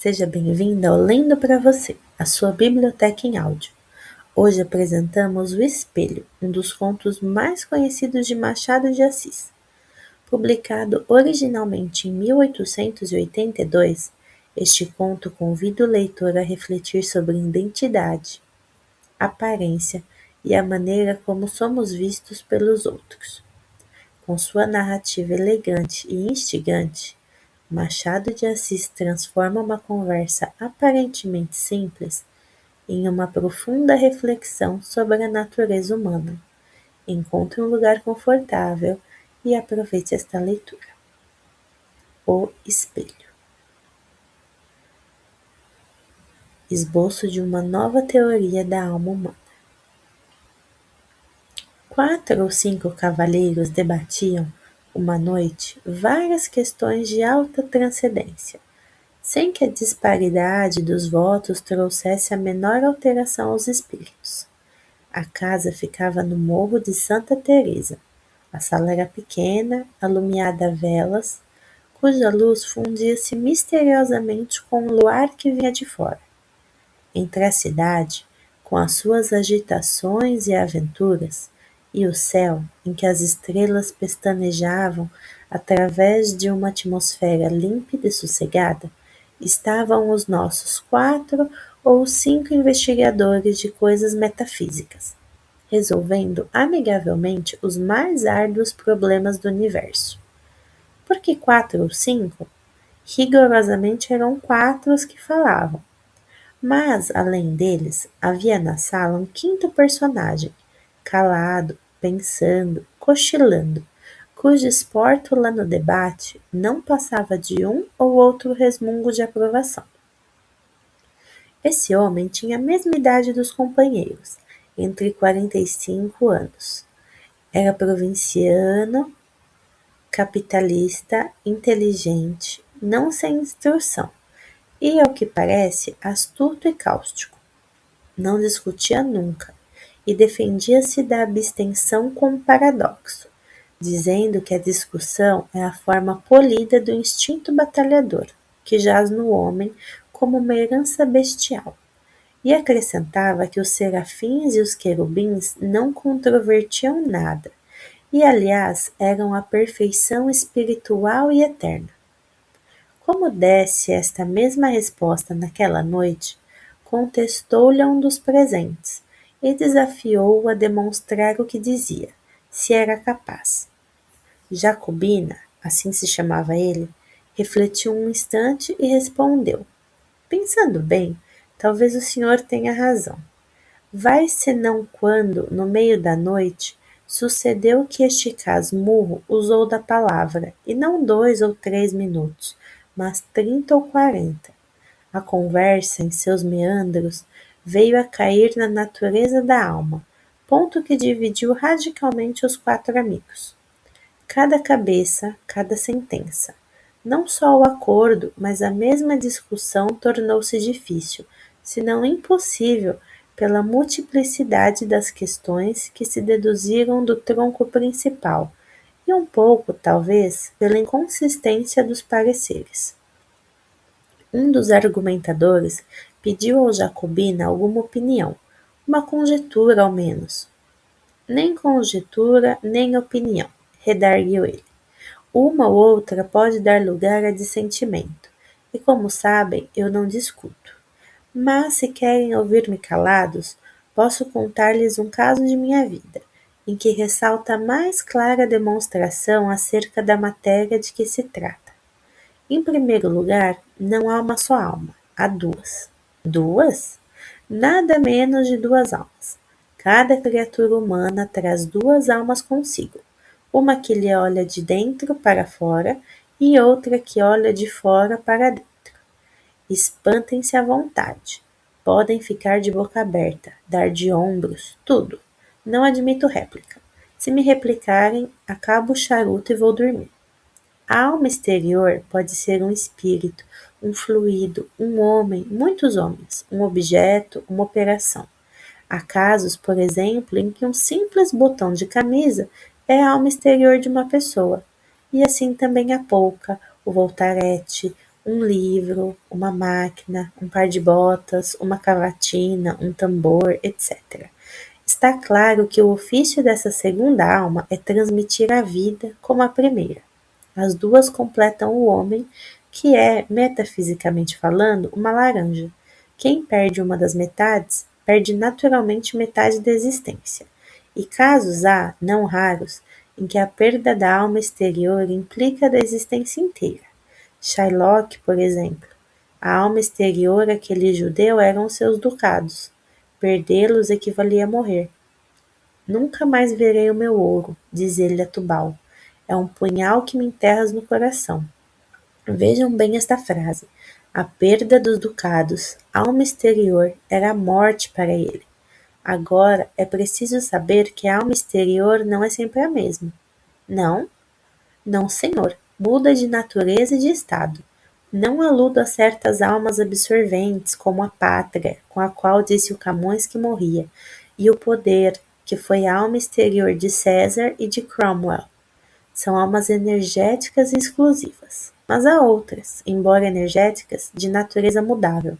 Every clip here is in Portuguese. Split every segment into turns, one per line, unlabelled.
Seja bem-vindo ao Lendo para Você, a sua biblioteca em áudio. Hoje apresentamos O Espelho, um dos contos mais conhecidos de Machado de Assis. Publicado originalmente em 1882, este conto convida o leitor a refletir sobre identidade, aparência e a maneira como somos vistos pelos outros. Com sua narrativa elegante e instigante, Machado de Assis transforma uma conversa aparentemente simples em uma profunda reflexão sobre a natureza humana. Encontre um lugar confortável e aproveite esta leitura. O Espelho. Esboço de uma nova teoria da alma humana. 4 ou 5 cavalheiros debatiam, uma noite, várias questões de alta transcendência, sem que a disparidade dos votos trouxesse a menor alteração aos espíritos. A casa ficava no morro de Santa Teresa. A sala era pequena, alumiada a velas, cuja luz fundia-se misteriosamente com o luar que vinha de fora. Entre a cidade, com as suas agitações e aventuras, e o céu, em que as estrelas pestanejavam através de uma atmosfera límpida e sossegada, estavam os nossos 4 ou 5 investigadores de coisas metafísicas, resolvendo amigavelmente os mais árduos problemas do universo. Por que 4 ou 5? Rigorosamente eram 4 os que falavam. Mas, além deles, havia na sala um quinto personagem, calado, pensando, cochilando, cuja espórtula no debate não passava de um ou outro resmungo de aprovação. Esse homem tinha a mesma idade dos companheiros, entre 45 anos. Era provinciano, capitalista, inteligente, não sem instrução, e, ao que parece, astuto e cáustico. Não discutia nunca, e defendia-se da abstenção como paradoxo, dizendo que a discussão é a forma polida do instinto batalhador, que jaz no homem como uma herança bestial, e acrescentava que os serafins e os querubins não controvertiam nada, e aliás eram a perfeição espiritual e eterna. Como desse esta mesma resposta naquela noite, contestou-lhe um dos presentes e desafiou-o a demonstrar o que dizia, se era capaz. Jacobina, assim se chamava ele, refletiu um instante e respondeu: pensando bem, talvez o senhor tenha razão. Vai senão quando, no meio da noite, sucedeu que este casmurro usou da palavra, e não 2 ou 3 minutos, mas 30 ou 40. A conversa, em seus meandros, veio a cair na natureza da alma, ponto que dividiu radicalmente os 4 amigos. Cada cabeça, cada sentença. Não só o acordo, mas a mesma discussão tornou-se difícil, se não impossível, pela multiplicidade das questões que se deduziram do tronco principal, e um pouco, talvez, pela inconsistência dos pareceres. Um dos argumentadores pediu ao Jacobina alguma opinião, uma conjetura ao menos. Nem conjetura, nem opinião, redarguiu ele. Uma ou outra pode dar lugar a dissentimento, e como sabem, eu não discuto. Mas se querem ouvir-me calados, posso contar-lhes um caso de minha vida, em que ressalta a mais clara demonstração acerca da matéria de que se trata. Em primeiro lugar, não há uma só alma, há 2. 2? Nada menos de 2 almas. Cada criatura humana traz 2 almas consigo, uma que lhe olha de dentro para fora e outra que olha de fora para dentro. Espantem-se à vontade. Podem ficar de boca aberta, dar de ombros, tudo. Não admito réplica. Se me replicarem, acabo o charuto e vou dormir. A alma exterior pode ser um espírito, um fluido, um homem, muitos homens, um objeto, uma operação. Há casos, por exemplo, em que um simples botão de camisa é a alma exterior de uma pessoa. E assim também a polca, o voltarete, um livro, uma máquina, um par de botas, uma cavatina, um tambor, etc. Está claro que o ofício dessa segunda alma é transmitir a vida como a primeira. As duas completam o homem, que é, metafisicamente falando, uma laranja. Quem perde uma das metades, perde naturalmente metade da existência. E casos há, não raros, em que a perda da alma exterior implica a da existência inteira. Shylock, por exemplo. A alma exterior àquele judeu eram os seus ducados. Perdê-los equivalia a morrer. Nunca mais verei o meu ouro, diz ele a Tubal. É um punhal que me enterras no coração. Vejam bem esta frase. A perda dos ducados, alma exterior, era a morte para ele. Agora é preciso saber que a alma exterior não é sempre a mesma. Não? Não, senhor. Muda de natureza e de estado. Não aludo a certas almas absorventes, como a pátria, com a qual disse o Camões que morria, e o poder, que foi a alma exterior de César e de Cromwell. São almas energéticas e exclusivas. Mas há outras, embora energéticas, de natureza mudável.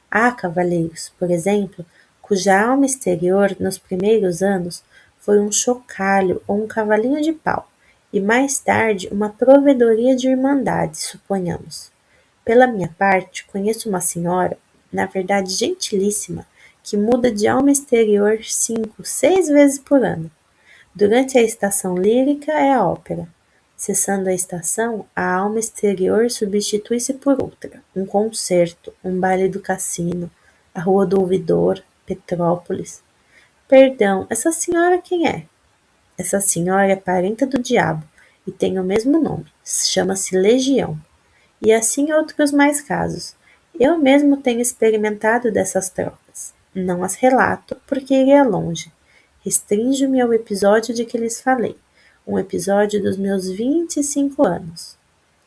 Há cavaleiros, por exemplo, cuja alma exterior, nos primeiros anos, foi um chocalho ou um cavalinho de pau, e mais tarde uma provedoria de irmandade, suponhamos. Pela minha parte, conheço uma senhora, na verdade gentilíssima, que muda de alma exterior 5, 6 vezes por ano. Durante a estação lírica é a ópera. Cessando a estação, a alma exterior substitui-se por outra, um concerto, um baile do cassino, a Rua do Ouvidor, Petrópolis. Perdão, essa senhora quem é? Essa senhora é parenta do diabo e tem o mesmo nome, chama-se Legião. E assim outros mais casos. Eu mesmo tenho experimentado dessas trocas. Não as relato, porque iria longe. Restrinjo-me ao episódio de que lhes falei, um episódio dos meus 25 anos.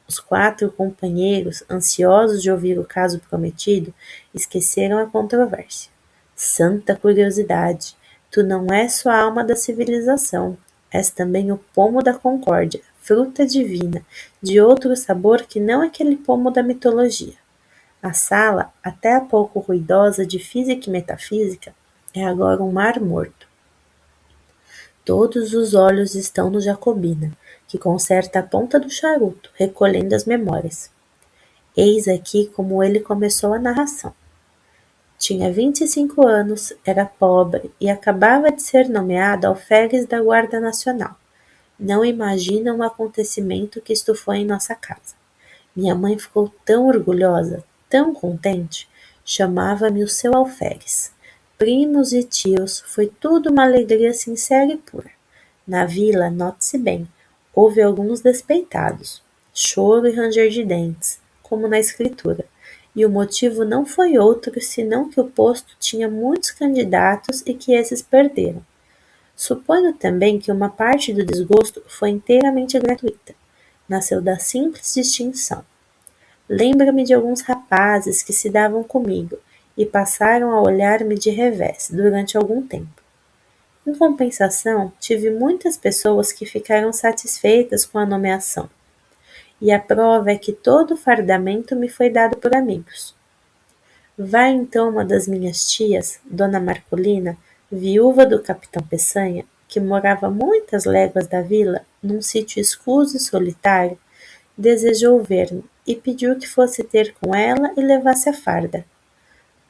Os 4 companheiros, ansiosos de ouvir o caso prometido, esqueceram a controvérsia. Santa curiosidade! Tu não és só a alma da civilização, és também o pomo da concórdia, fruta divina, de outro sabor que não aquele pomo da mitologia. A sala, até há pouco ruidosa de física e metafísica, é agora um mar morto. Todos os olhos estão no Jacobina, que conserta a ponta do charuto, recolhendo as memórias. Eis aqui como ele começou a narração. Tinha 25 anos, era pobre e acabava de ser nomeado alferes da Guarda Nacional. Não imaginam o acontecimento que isto foi em nossa casa. Minha mãe ficou tão orgulhosa, tão contente, chamava-me o seu alferes. Primos e tios, foi tudo uma alegria sincera e pura. Na vila, note-se bem, houve alguns despeitados, choro e ranger de dentes, como na escritura, e o motivo não foi outro senão que o posto tinha muitos candidatos e que esses perderam. Suponho também que uma parte do desgosto foi inteiramente gratuita, nasceu da simples distinção. Lembro-me de alguns rapazes que se davam comigo e passaram a olhar-me de revés durante algum tempo. Em compensação, tive muitas pessoas que ficaram satisfeitas com a nomeação, e a prova é que todo o fardamento me foi dado por amigos. Vai então uma das minhas tias, Dona Marcolina, viúva do capitão Peçanha, que morava muitas léguas da vila, num sítio escuso e solitário, desejou ver-me e pediu que fosse ter com ela e levasse a farda.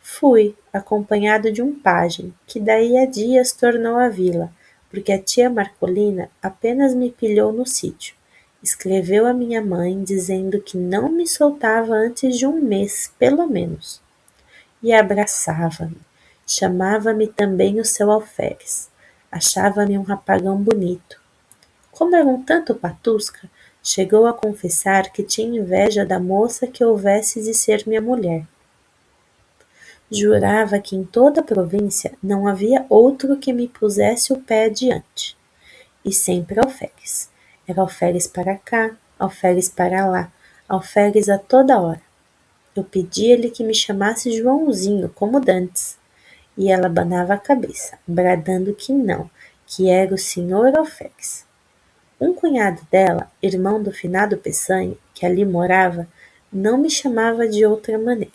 Fui, acompanhado de um pajem, que daí a dias tornou à vila, porque a tia Marcolina apenas me pilhou no sítio. Escreveu a minha mãe dizendo que não me soltava antes de um mês, pelo menos. E abraçava-me. Chamava-me também o seu alferes. Achava-me um rapagão bonito. Como era um tanto patusca, chegou a confessar que tinha inveja da moça que houvesse de ser minha mulher. Jurava que em toda a província não havia outro que me pusesse o pé adiante. E sempre alferes. Era alferes para cá, alferes para lá, alferes a toda hora. Eu pedia-lhe que me chamasse Joãozinho, como dantes. E ela abanava a cabeça, bradando que não, que era o senhor alferes. Um cunhado dela, irmão do finado Peçanha, que ali morava, Não me chamava de outra maneira.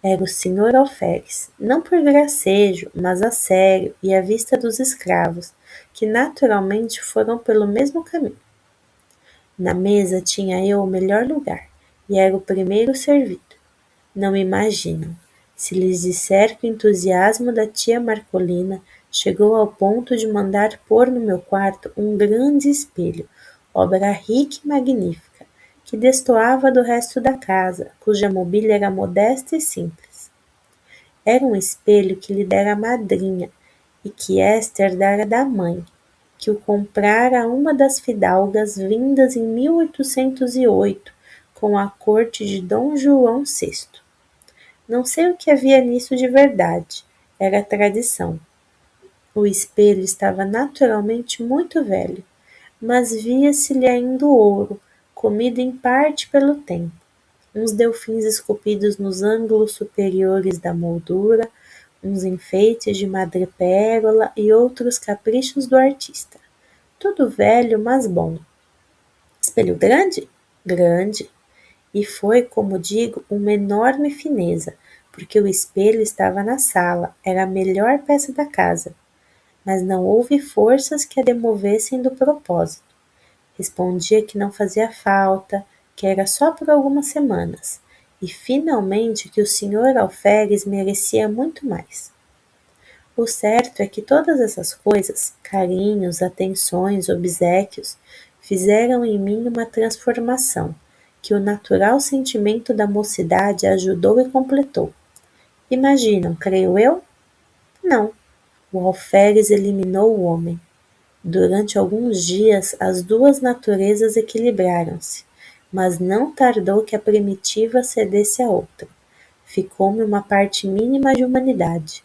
Era o senhor alferes, não por gracejo, mas a sério e à vista dos escravos, que naturalmente foram pelo mesmo caminho. Na mesa tinha eu o melhor lugar, e era o primeiro servido. Não imaginam. Se lhes disser que o entusiasmo da tia Marcolina chegou ao ponto de mandar pôr no meu quarto um grande espelho, obra rica e magnífica, que destoava do resto da casa, cuja mobília era modesta e simples. Era um espelho que lhe dera a madrinha, e que esta herdara da mãe, que o comprara a uma das fidalgas vindas em 1808, com a corte de Dom João VI. Não sei o que havia nisso de verdade, era tradição. O espelho estava naturalmente muito velho, mas via-se-lhe ainda o ouro, comido em parte pelo tempo. Uns delfins esculpidos nos ângulos superiores da moldura, uns enfeites de madrepérola e outros caprichos do artista. Tudo velho, mas bom. Espelho grande? Grande. E foi, como digo, uma enorme fineza, porque o espelho estava na sala, era a melhor peça da casa. Mas não houve forças que a demovessem do propósito. Respondia que não fazia falta, que era só por algumas semanas, e finalmente que o senhor alferes merecia muito mais. O certo é que todas essas coisas, carinhos, atenções, obséquios, fizeram em mim uma transformação, que o natural sentimento da mocidade ajudou e completou. Imaginam, creio eu? Não. O alferes eliminou o homem. Durante alguns dias as duas naturezas equilibraram-se, mas não tardou que a primitiva cedesse à outra. Ficou-me uma parte mínima de humanidade.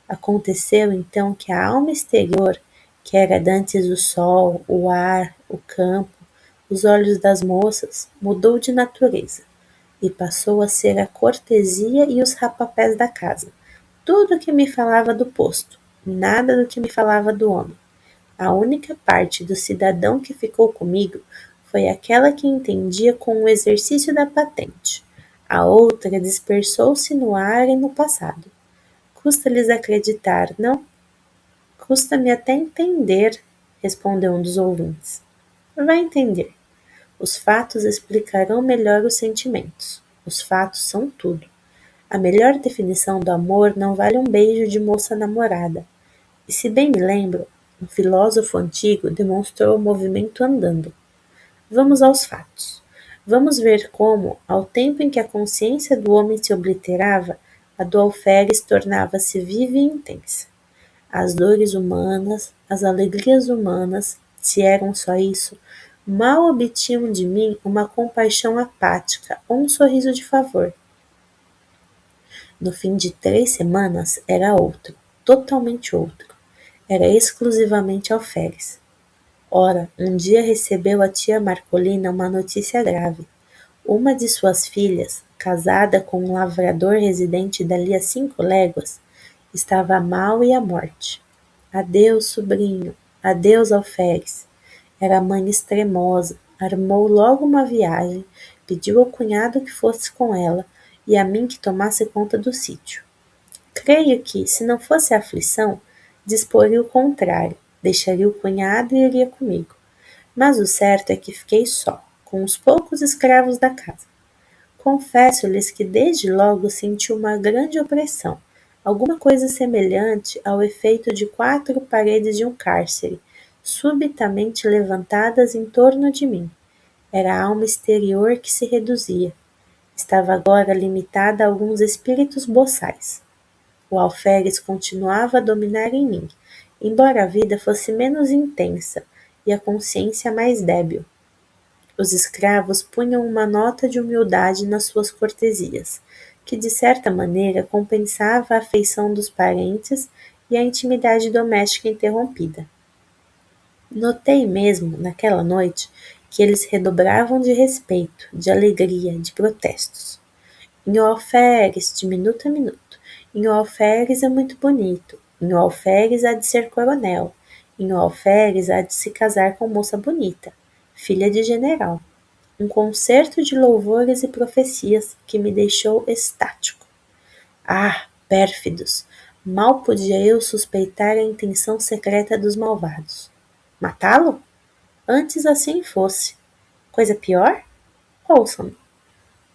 Aconteceu então que a alma exterior, que era dantes o sol, o ar, o campo, os olhos das moças, mudou de natureza e passou a ser a cortesia e os rapapés da casa. Tudo o que me falava do posto, nada do que me falava do homem. A única parte do cidadão que ficou comigo foi aquela que entendia com o exercício da patente. A outra dispersou-se no ar e no passado. Custa-lhes acreditar, não? Custa-me até entender, respondeu um dos ouvintes. Vai entender. Os fatos explicarão melhor os sentimentos. Os fatos são tudo. A melhor definição do amor não vale um beijo de moça namorada. E se bem me lembro, um filósofo antigo demonstrou o movimento andando. Vamos aos fatos. Vamos ver como, ao tempo em que a consciência do homem se obliterava, a do alferes tornava-se viva e intensa. As dores humanas, as alegrias humanas, se eram só isso, mal obtinham de mim uma compaixão apática ou um sorriso de favor. No fim de 3 semanas era outro, totalmente outro. Era exclusivamente alferes. Ora, um dia recebeu a tia Marcolina uma notícia grave. Uma de suas filhas, casada com um lavrador residente dali a 5 léguas, estava mal e à morte. Adeus, sobrinho, adeus, alferes. Era a mãe extremosa, armou logo uma viagem, pediu ao cunhado que fosse com ela e a mim que tomasse conta do sítio. Creio que, se não fosse a aflição, disporia o contrário, deixaria o cunhado e iria comigo. Mas o certo é que fiquei só, com os poucos escravos da casa. Confesso-lhes que desde logo senti uma grande opressão, alguma coisa semelhante ao efeito de 4 paredes de um cárcere, subitamente levantadas em torno de mim. Era a alma exterior que se reduzia. Estava agora limitada a alguns espíritos boçais. O alferes continuava a dominar em mim, embora a vida fosse menos intensa e a consciência mais débil. Os escravos punham uma nota de humildade nas suas cortesias, que de certa maneira compensava a afeição dos parentes e a intimidade doméstica interrompida. Notei mesmo, naquela noite, que eles redobravam de respeito, de alegria, de protestos. Nhô alferes, de minuto a minuto. Nhô alferes é muito bonito. Nhô alferes há de ser coronel. Nhô alferes há de se casar com moça bonita, filha de general. um concerto de louvores e profecias que me deixou estático. Ah, pérfidos! Mal podia eu suspeitar a intenção secreta dos malvados. Matá-lo? Antes assim fosse. Coisa pior? Ouçam-me.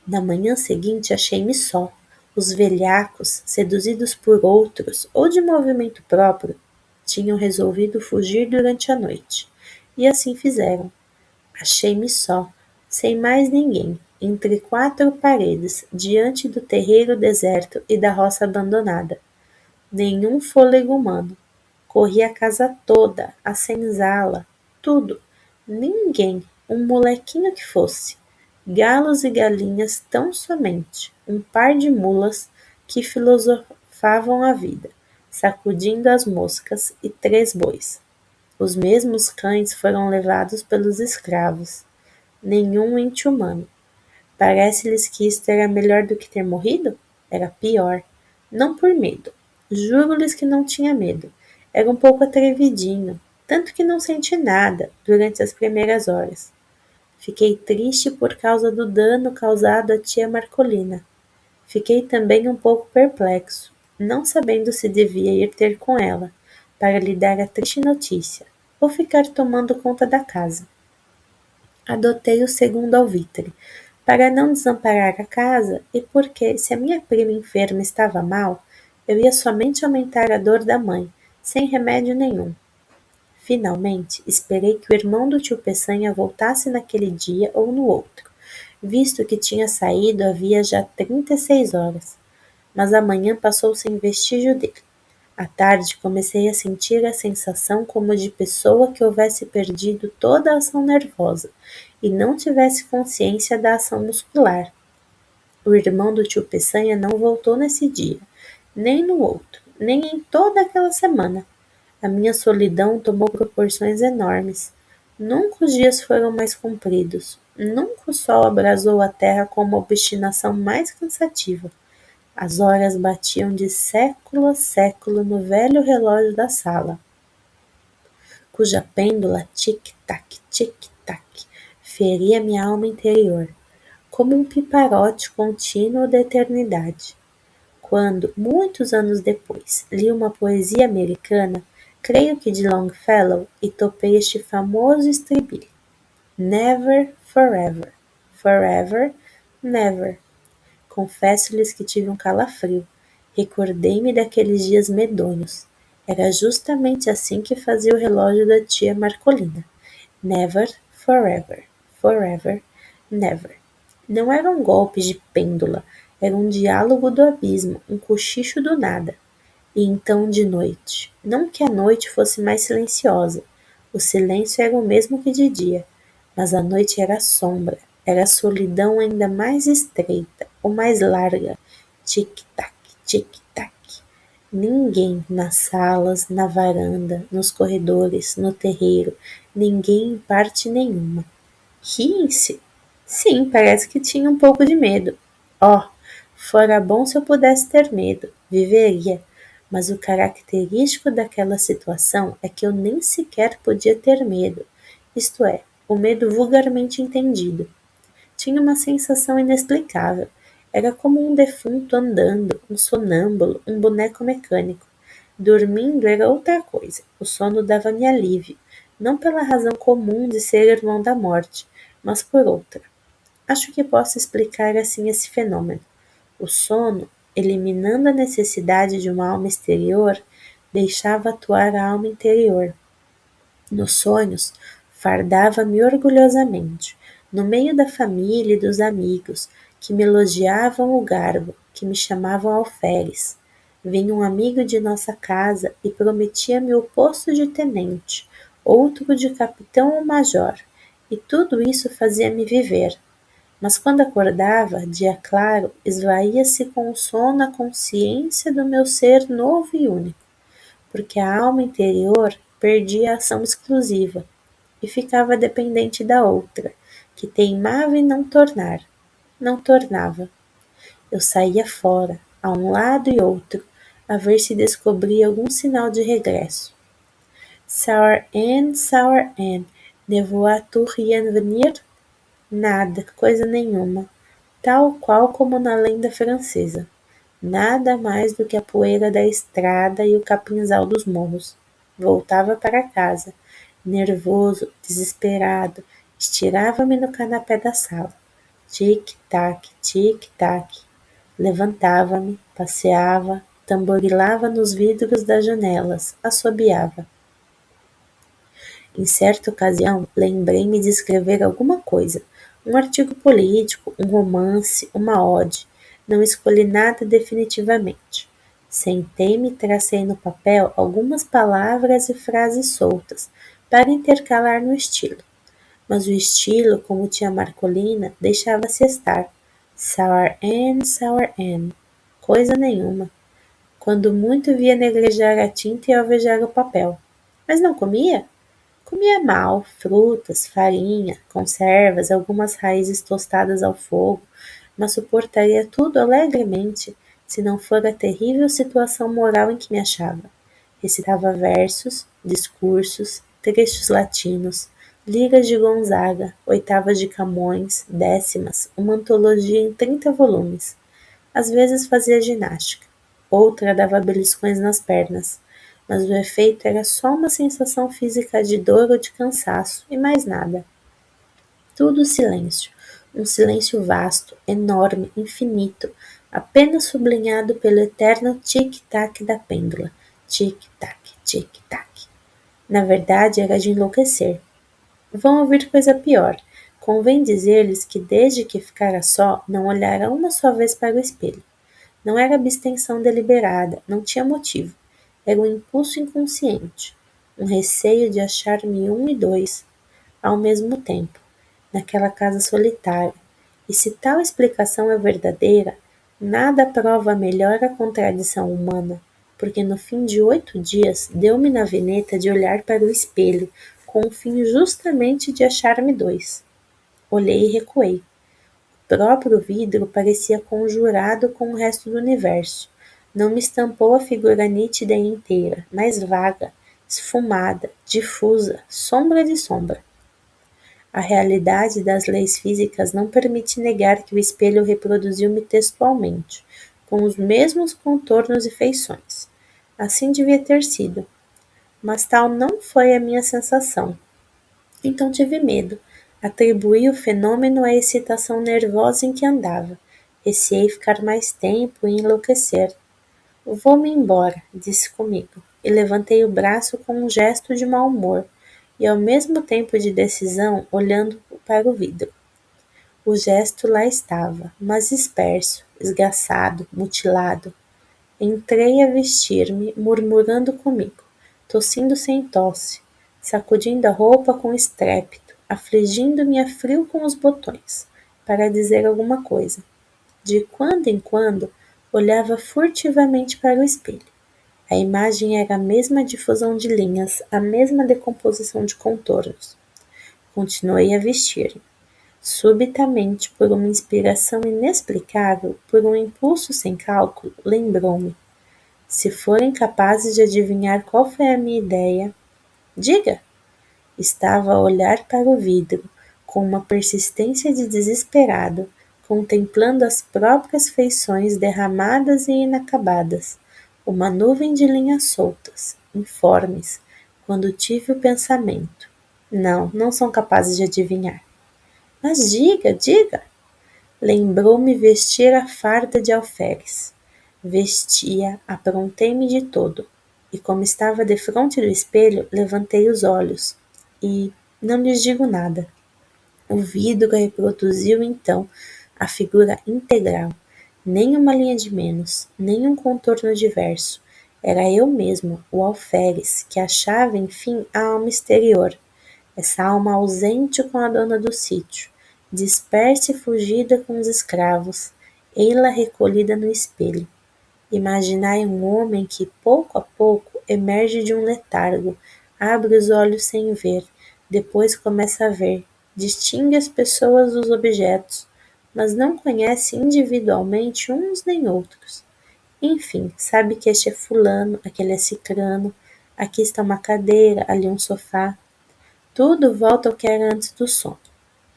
Na manhã seguinte achei-me só. Os velhacos, seduzidos por outros ou de movimento próprio, tinham resolvido fugir durante a noite. E assim fizeram. Achei-me só, sem mais ninguém, entre quatro paredes, diante do terreiro deserto e da roça abandonada. Nenhum fôlego humano. Corri a casa toda, a senzala, tudo. Ninguém, um molequinho que fosse. Galos e galinhas tão somente, um par de mulas que filosofavam a vida, sacudindo as moscas, e 3 bois. Os mesmos cães foram levados pelos escravos. Nenhum ente humano. Parece-lhes que isto era melhor do que ter morrido? Era pior. Não por medo. Juro-lhes que não tinha medo. Era um pouco atrevidinho, tanto que não senti nada durante as primeiras horas. Fiquei triste por causa do dano causado à tia Marcolina. Fiquei também um pouco perplexo, não sabendo se devia ir ter com ela, para lhe dar a triste notícia, ou ficar tomando conta da casa. Adotei o segundo alvitre, para não desamparar a casa e porque, se a minha prima enferma estava mal, eu ia somente aumentar a dor da mãe, sem remédio nenhum. Finalmente, esperei que o irmão do tio Peçanha voltasse naquele dia ou no outro, visto que tinha saído havia já 36 horas. Mas a manhã passou sem vestígio dele. À tarde comecei a sentir a sensação como de pessoa que houvesse perdido toda a ação nervosa e não tivesse consciência da ação muscular. O irmão do tio Peçanha não voltou nesse dia, nem no outro, nem em toda aquela semana. A minha solidão tomou proporções enormes. Nunca os dias foram mais compridos. Nunca o sol abrasou a terra com uma obstinação mais cansativa. As horas batiam de século a século no velho relógio da sala, cuja pêndula tic-tac, feria minha alma interior, como um piparote contínuo da eternidade. Quando, muitos anos depois, li uma poesia americana, creio que de Longfellow, e topei este famoso estribilho: Never, forever, forever, never. Confesso-lhes que tive um calafrio. Recordei-me daqueles dias medonhos. Era justamente assim que fazia o relógio da tia Marcolina. Never, forever, forever, never. Não eram golpes de pêndula, era um diálogo do abismo, um cochicho do nada. E então de noite. Não que a noite fosse mais silenciosa. O silêncio era o mesmo que de dia, mas a noite era sombra, era a solidão ainda mais estreita, ou mais larga. Tic-tac, tic-tac. Ninguém nas salas, na varanda, nos corredores, no terreiro, ninguém em parte nenhuma. Riem-se? Sim, parece que tinha um pouco de medo. Oh, fora bom se eu pudesse ter medo, viveria. Mas o característico daquela situação é que eu nem sequer podia ter medo, isto é, o medo vulgarmente entendido. Tinha uma sensação inexplicável. Era como um defunto andando, um sonâmbulo, um boneco mecânico. Dormindo era outra coisa. O sono dava-me alívio, não pela razão comum de ser irmão da morte, mas por outra. Acho que posso explicar assim esse fenômeno. O sono, eliminando a necessidade de uma alma exterior, deixava atuar a alma interior. Nos sonhos, fardava-me orgulhosamente, no meio da família e dos amigos, que me elogiavam o garbo, que me chamavam alferes. Vinha um amigo de nossa casa e prometia-me o posto de tenente, outro de capitão ou major, e tudo isso fazia-me viver. Mas quando acordava, dia claro, esvaía-se com o sono a consciência do meu ser novo e único, porque a alma interior perdia a ação exclusiva e ficava dependente da outra, que teimava em não tornava. Eu saía fora, a um lado e outro, a ver se descobria algum sinal de regresso. Sour Anne, ne vois-tu rien venir? Nada, coisa nenhuma, tal qual como na lenda francesa. Nada mais do que a poeira da estrada e o capinzal dos morros. Voltava para casa, nervoso, desesperado, estirava-me no canapé da sala. Tic-tac, tic-tac. Levantava-me, passeava, tamborilava nos vidros das janelas, assobiava. Em certa ocasião, lembrei-me de escrever alguma coisa, um artigo político, um romance, uma ode. Não escolhi nada definitivamente. Sentei-me e tracei no papel algumas palavras e frases soltas, para intercalar no estilo. Mas o estilo, como tia Marcolina, deixava-se estar. Sour Ann, coisa nenhuma. Quando muito via negrejar a tinta e alvejar o papel. Mas não comia? Comia mal, frutas, farinha, conservas, algumas raízes tostadas ao fogo, mas suportaria tudo alegremente, se não for a terrível situação moral em que me achava. Recitava versos, discursos, trechos latinos, liras de Gonzaga, oitavas de Camões, décimas, uma antologia em 30 volumes. Às vezes fazia ginástica, outra dava beliscões nas pernas, mas o efeito era só uma sensação física de dor ou de cansaço, e mais nada. Tudo silêncio, um silêncio vasto, enorme, infinito, apenas sublinhado pelo eterno tic-tac da pêndula. Tic-tac, tic-tac. Na verdade, era de enlouquecer. Vão ouvir coisa pior. Convém dizer-lhes que desde que ficara só, não olhara uma só vez para o espelho. Não era abstenção deliberada, não tinha motivo. Era um impulso inconsciente, um receio de achar-me um e dois, ao mesmo tempo, naquela casa solitária. E se tal explicação é verdadeira, nada prova melhor a contradição humana, porque no fim de 8 dias deu-me na veneta de olhar para o espelho, com o fim justamente de achar-me dois. Olhei e recuei. O próprio vidro parecia conjurado com o resto do universo. Não me estampou a figura nítida e inteira, mas vaga, esfumada, difusa, sombra de sombra. A realidade das leis físicas não permite negar que o espelho reproduziu-me textualmente, com os mesmos contornos e feições. Assim devia ter sido, mas tal não foi a minha sensação. Então tive medo. Atribuí o fenômeno à excitação nervosa em que andava. Receei ficar mais tempo e enlouquecer. Vou-me embora, disse comigo, e levantei o braço com um gesto de mau humor, e ao mesmo tempo de decisão, olhando para o vidro. O gesto lá estava, mas disperso, esgaçado, mutilado. Entrei a vestir-me, murmurando comigo, tossindo sem tosse, sacudindo a roupa com estrépito, afligindo-me a frio com os botões, para dizer alguma coisa. De quando em quando, olhava furtivamente para o espelho. A imagem era a mesma difusão de linhas, a mesma decomposição de contornos. Continuei a vestir-me. Subitamente, por uma inspiração inexplicável, por um impulso sem cálculo, lembrou-me. Se forem capazes de adivinhar qual foi a minha ideia, diga! Estava a olhar para o vidro, com uma persistência de desesperado, contemplando as próprias feições derramadas e inacabadas, uma nuvem de linhas soltas, informes, quando tive o pensamento. Não, não são capazes de adivinhar. Mas diga, diga! Lembrou-me vestir a farda de alferes. Vestia, aprontei-me de todo, e como estava defronte do espelho, levantei os olhos, e não lhes digo nada. O vidro reproduziu então a figura integral, nem uma linha de menos, nem um contorno diverso. Era eu mesmo, o alferes, que achava, enfim, a alma exterior, essa alma ausente com a dona do sítio, dispersa e fugida com os escravos, ei-la recolhida no espelho. Imaginai um homem que, pouco a pouco, emerge de um letargo, abre os olhos sem ver, depois começa a ver, distingue as pessoas dos objetos, mas não conhece individualmente uns nem outros. Enfim, sabe que este é fulano, aquele é cicrano, aqui está uma cadeira, ali um sofá. Tudo volta ao que era antes do sono.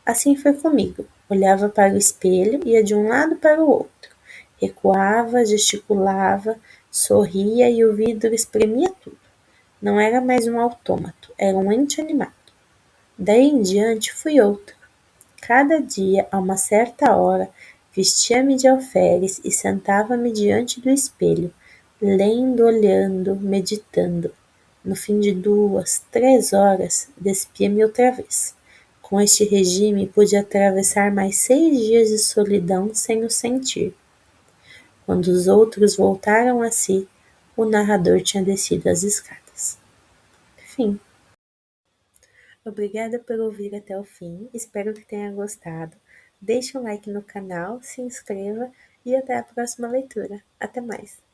Assim foi comigo. Olhava para o espelho, ia de um lado para o outro. Recuava, gesticulava, sorria e o vidro espremia tudo. Não era mais um autômato, era um ente animado. Daí em diante fui outro. Cada dia, a uma certa hora, vestia-me de alferes e sentava-me diante do espelho, lendo, olhando, meditando. No fim de 2, 3 horas, despia-me outra vez. Com este regime, pude atravessar mais 6 dias de solidão sem o sentir. Quando os outros voltaram a si, o narrador tinha descido as escadas. Fim. Obrigada por ouvir até o fim, espero que tenha gostado. Deixe um like no canal, se inscreva e até a próxima leitura. Até mais!